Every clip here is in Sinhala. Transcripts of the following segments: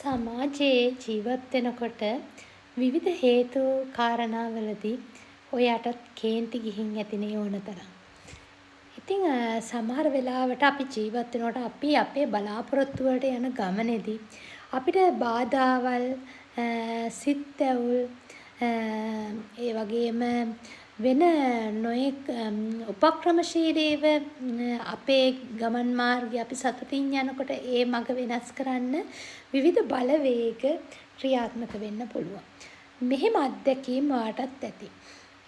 සමාජයේ ජීවත් වෙනකොට විවිධ හේතු කාරණාවලදී ඔයාටත් කේන්ති ගිහින් ඇතිනේ ඕන තරම්. ඉතින් සමහර වෙලාවට අපි ජීවත් වෙනකොට අපි අපේ බලාපොරොත්තු වලට යන ගමනේදී අපිට බාධාවල් සිත් ඇවුල් ඒ වගේම වෙන නොයෙක් උපක්‍රමශීලීව අපේ ගමන් මාර්ගය අපි සතුටින් යනකොට ඒ මඟ වෙනස් කරන්න විවිධ බලවේග ක්‍රියාත්මක වෙන්න පුළුවන්. මෙහෙම අත්දැකීම් ඔයාටත් ඇති.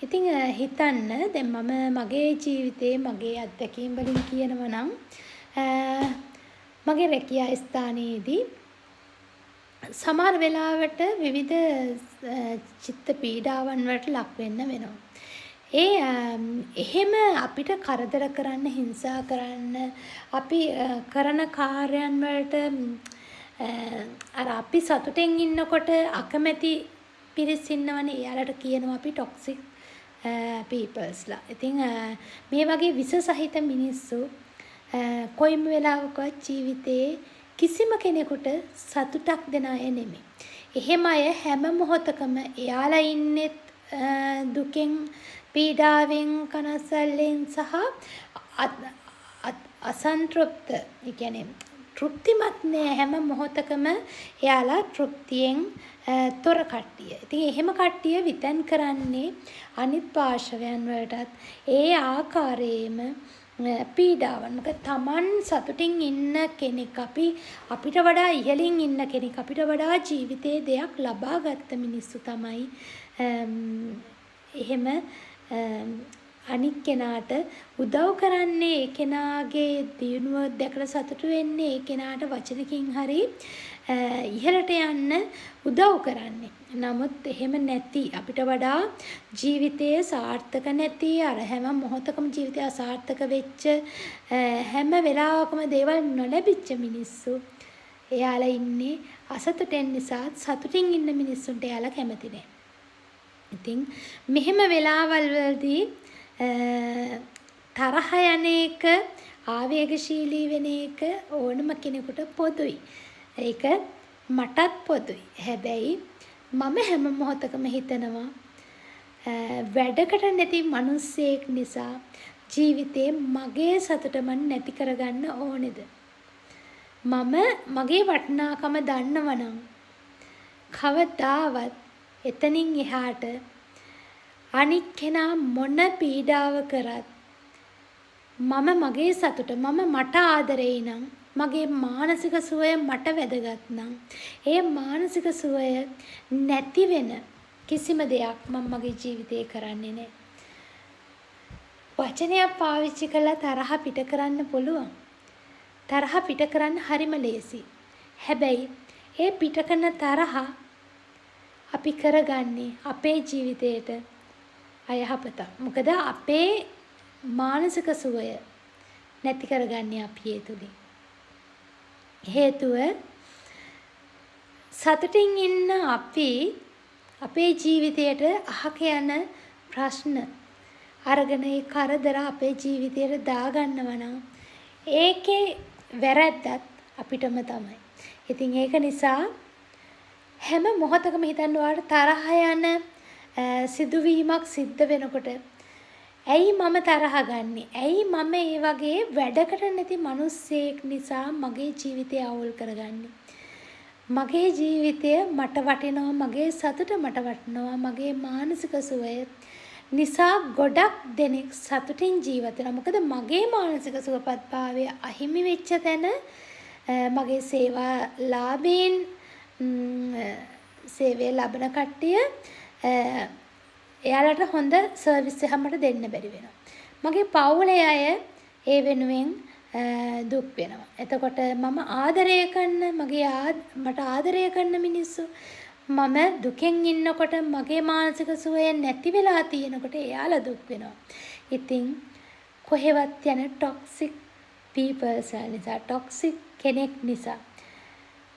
ඉතින් හිතන්න දැන් මම මගේ ජීවිතේ මගේ අත්දැකීම් වලින් කියනවා නම් මගේ රැකියා ස්ථානයේදී සමහර වෙලාවට විවිධ චිත්ත පීඩාවන් වලට ලක් වෙන්න වෙනවා. එහෙම අපිට කරදර කරන්න හිංසා කරන්න අපි කරන කාර්යයන් වලට අර අපි සතුටෙන් ඉන්නකොට අකමැති පිරිස් ඉන්නවනේ එයාලට කියනවා අපි ටොක්සික් පීපල්ස්ලා. ඉතින් මේ වගේ විස සහිත මිනිස්සු කොයිම වෙලාවකවත් ජීවිතේ කිසිම කෙනෙකුට සතුටක් දෙන අය නෙමෙයි. එහෙම අය හැම මොහොතකම එයාලා ඉන්නේ දුකෙන් පීඩාවෙන් කනස්සල්ලෙන් සහ අසන්තෘප්ත ඒ කියන්නේ තෘප්තිමත් නෑ හැම මොහොතකම එයාලා තෘප්තියෙන් තොර කට්ටිය. ඉතින් එහෙම කට්ටිය විතන් කරන්නේ අනිත් පාර්ශවයන් වලටත් ඒ ආකාරයේම පීඩාවන්. මොකද Taman සතුටින් ඉන්න කෙනෙක් අපිට වඩා ඉහළින් ඉන්න කෙනෙක් අපිට වඩා ජීවිතේ දෙයක් ලබා ගත්ත මිනිස්සු තමයි එහෙම අනික් කෙනාට උදව් කරන්නේ ඒ කෙනාගේ දියුණුව දැකලා සතුටු වෙන්නේ ඒ කෙනාට වචනකින් හරි ඉහළට යන්න උදව් කරන්නේ. නමුත් එහෙම නැති අපිට වඩා ජීවිතයේ සාර්ථක නැති අර හැම මොහොතකම ජීවිතය අසාර්ථක වෙච්ච හැම වෙලාවකම දේවල් නොලැබිච්ච මිනිස්සු එයාලා ඉන්නේ අසතුටෙන් නිසා සතුටින් ඉන්න මිනිස්සුන්ට එයාලා කැමති නෑ. ඉතින් මෙහෙම වෙලාවල් වලදී තරහ යන එක ආවේගශීලී වෙන එක ඕනම කෙනෙකුට පොදුයි. ඒක මටත් පොදුයි. හැබැයි මම හැම මොහොතකම හිතනවා වැඩකට නැති මිනිස්සෙක් නිසා ජීවිතේ මගේ සතුට මන් නැති කරගන්න ඕනේද? මම මගේ වටිනාකම දන්නවනම් කවදාවත් එතනින් එහාට අනික් කෙනා මොන පීඩාව කරත් මම මගේ සතුට මට ආදරෙයි නම් මගේ මානසික සුවය මට වැදගත් නම් ඒ මානසික සුවය නැති වෙන කිසිම දෙයක් මම මගේ ජීවිතේ කරන්නේ නැහැ. වචනයක් පාවිච්චි කරලා තරහ පිට කරන්න පුළුවන්. තරහ පිට කරන්න හරිම ලේසි. හැබැයි ඒ පිට කරන තරහ අපි කරගන්නේ අපේ ජීවිතේට අයහපත. මොකද අපේ මානසික සුවය නැති කරගන්නේ අපි ඒ තුලින්. හේතුව සතුටින් ඉන්න අපි අපේ ජීවිතයට අහක යන ප්‍රශ්න අරගෙන ඒ කරදර අපේ ජීවිතයට දාගන්නවා නම් ඒකේ වැරැද්දත් අපිටම තමයි. ඉතින් ඒක නිසා හැම මොහොතකම හිතන්න ඔයාලට තරහ යන සිදුවීමක් සිද්ධ වෙනකොට ඇයි මම තරහ ගන්නෙ? ඇයි මම ඒ වගේ වැඩකට නැති මිනිස්සෙක් නිසා මගේ ජීවිතය අවුල් කරගන්නේ? මගේ ජීවිතය මට වටිනවා, මගේ සතුට මට වටිනවා, මගේ මානසික සුවය නිසා ගොඩක් දෙනෙක් සතුටින් ජීවත් වෙනවා. මොකද මගේ මානසික සුවපත්භාවය අහිමි වෙච්ච තැන මගේ සේවා ලාභයෙන් සේවය ලබන කට්ටිය එයාලට හොඳ සර්විස් එකක් මට දෙන්න බැරි වෙනවා. මගේ පවුලේ අය ඒ වෙනුවෙන් දුක් වෙනවා. එතකොට මම ආදරය කරන මට ආදරය කරන මිනිස්සු මම දුකෙන් ඉන්නකොට මගේ මානසික සුවය නැති වෙලා තියෙනකොට එයාලා දුක් වෙනවා. ඉතින් කොහෙවත් යන ටොක්සික් පීපල්ස් නිසා ටොක්සික් කෙනෙක් නිසා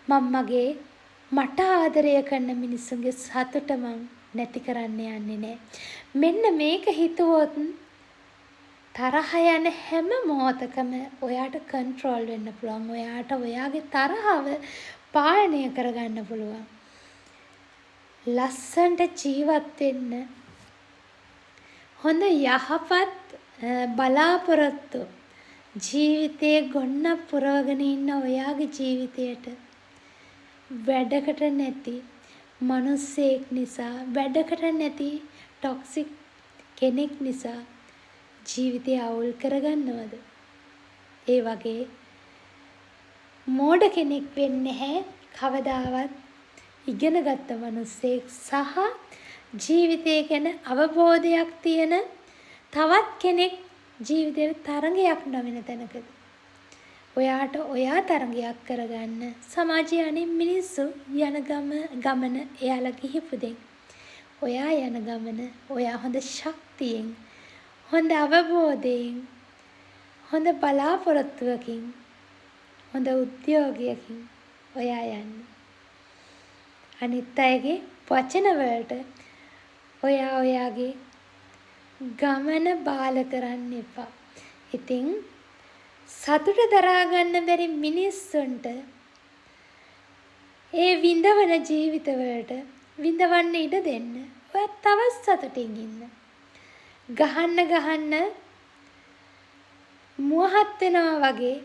මට ආදරය කරන මිනිස්සුන්ගේ සතුට මං නැති කරන්න යන්නේ නැහැ. මෙන්න මේක හිතුවොත් තරහ යන හැම මොහොතකම ඔයාට කන්ට්‍රෝල් වෙන්න පුළුවන්. ඔයාට ඔයාගේ තරහව පාලනය කරගන්න පුළුවන්. ලස්සනට ජීවත් වෙන්න හොඳ යහපත් බලාපොරොත්තු ජීවිතයේ ගොන්නක් පුරවගෙන ඉන්න ඔයාගේ ජීවිතයට වැඩකට නැති මිනිස්සෙක් නිසා, වැඩකට නැති ටොක්සික් කෙනෙක් නිසා ජීවිතය අවුල් කරගන්නවද? ඒ වගේ මෝඩ කෙනෙක් වෙන්නේ නැහැ කවදාවත්. ඉගෙන ගත්ත මිනිස්සෙක් සහ ජීවිතය ගැන අවබෝධයක් තියෙන තවත් කෙනෙක් ජීවිතේ තරඟයක් නොවන තැනකද ඔයාට ඔයා තරඟයක් කරගන්න සමාජයේ අනිත් මිනිස්සු යන ගමන එයාලා ගිහිපු දෙයක්. ඔයා යන ගමන ඔයා හොඳ ශක්තියෙන්, හොඳ අවබෝධයෙන්, හොඳ බලාපොරොත්තුවකින්, හොඳ උද්‍යෝගයකින් ඔයා යන්න. අනිත් අයගේ වචන වලට ඔයා ඔයාගේ ගමන බාල කරන්න එපා. ඉතින් සතුට දරා ගන්න බැරි මිනිස්සුන්ට ඒ විඳවන ජීවිතවලට විඳවන්න ඉඩ දෙන්න. ඔයා තවත් සතුටින් ඉන්න. ගහන්න මුවහත් වෙනවා වගේ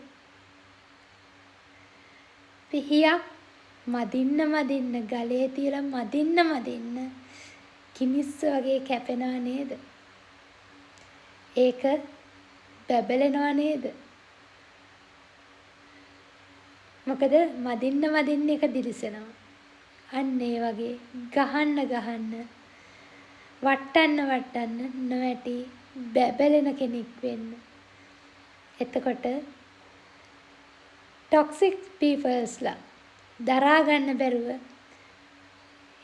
පිහියක් මදින්න ගලේ තියලා මදින්න කිමිස්ස වගේ කැපෙනවා නේද? ඒක බැබලෙනවා නේද? මොකද මදින්න එක දිලිසෙනවා. අන්න ඒ වගේ ගහන්න වටන්න නොවැටි බැබලෙන කෙනෙක් වෙන්න. එතකොට ටොක්සික් පීපල්ස්ලා දරා ගන්න බැරුව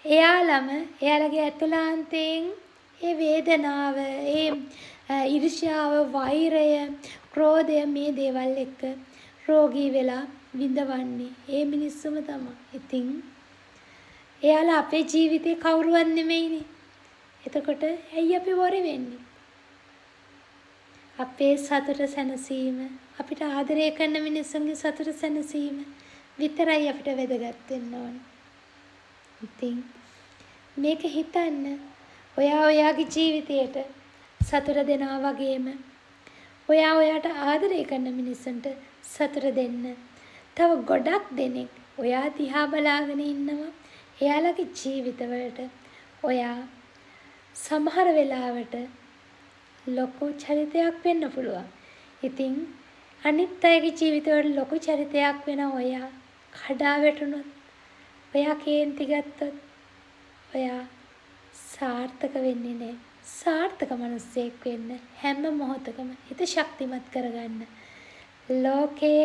එයාලගේ ඇතුළාන්තයෙන් ඒ වේදනාව, ඒ ඊර්ෂ්‍යාව, වෛරය, ක්‍රෝධය මේ දේවල් එක්ක රෝගී වෙලා විඳවන්නේ ඒ මිනිස්සුම තමයි. ඉතින් එයාලා අපේ ජීවිතේ කවුරුවත් නෙමෙයිනේ. එතකොට ඇයි අපි වරි වෙන්නේ? අපේ සතුට සැනසීම, අපිට ආදරය කරන මිනිස්සුන්ගේ සතුට සැනසීම විතරයි අපිට වැදගත් වෙන්න ඕනේ. ඉතින් මේක හිතන්න. ඔයා ඔයාගේ ජීවිතයට සතුට දෙනවා වගේම ඔයා ඔයාට ආදරය කරන මිනිස්සුන්ට සතුට දෙන්න. තව ගොඩක් දෙනෙක් ඔයා දිහා බලාගෙන ඉන්නවා. එයාලගේ ජීවිතවලට ඔයා සමහර වෙලාවට ලොකු චරිතයක් වෙන්න පුළුවන්. ඉතින් අනිත් අයගේ ජීවිතවල ලොකු චරිතයක් වෙන ඔයා කඩා වැටුණොත්, ඔයා කේන්ති ගත්තොත් ඔයා සාර්ථක වෙන්නේ නැහැ. සාර්ථක මිනිසෙක් වෙන්න හැම මොහොතකම හිත ශක්තිමත් කරගන්න. ලෝකේ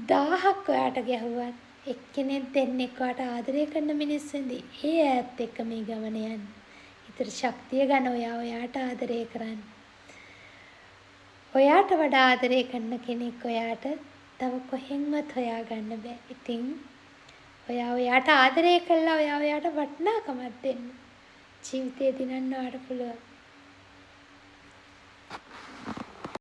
1000ක් ඔයාට ගැහුවත් එක්කෙනෙක් දෙන්නෙක් ඔයාට ආදරය කරන මිනිස්සුන්දී ඒ ඈත් එක්ක මේ ගමන යන්න. ඊතර ශක්තිය ගන්න ඔයාට ආදරය කරන්න. ඔයාට වඩා ආදරය කරන කෙනෙක් ඔයාට තව කොහෙන්වත් හොයාගන්න බෑ. ඉතින් ඔයාට ආදරය කළා ඔයාට වටිනාකමක් දෙන්න. ජීවිතේ දිනන්න ඔයාට පුළුවන්.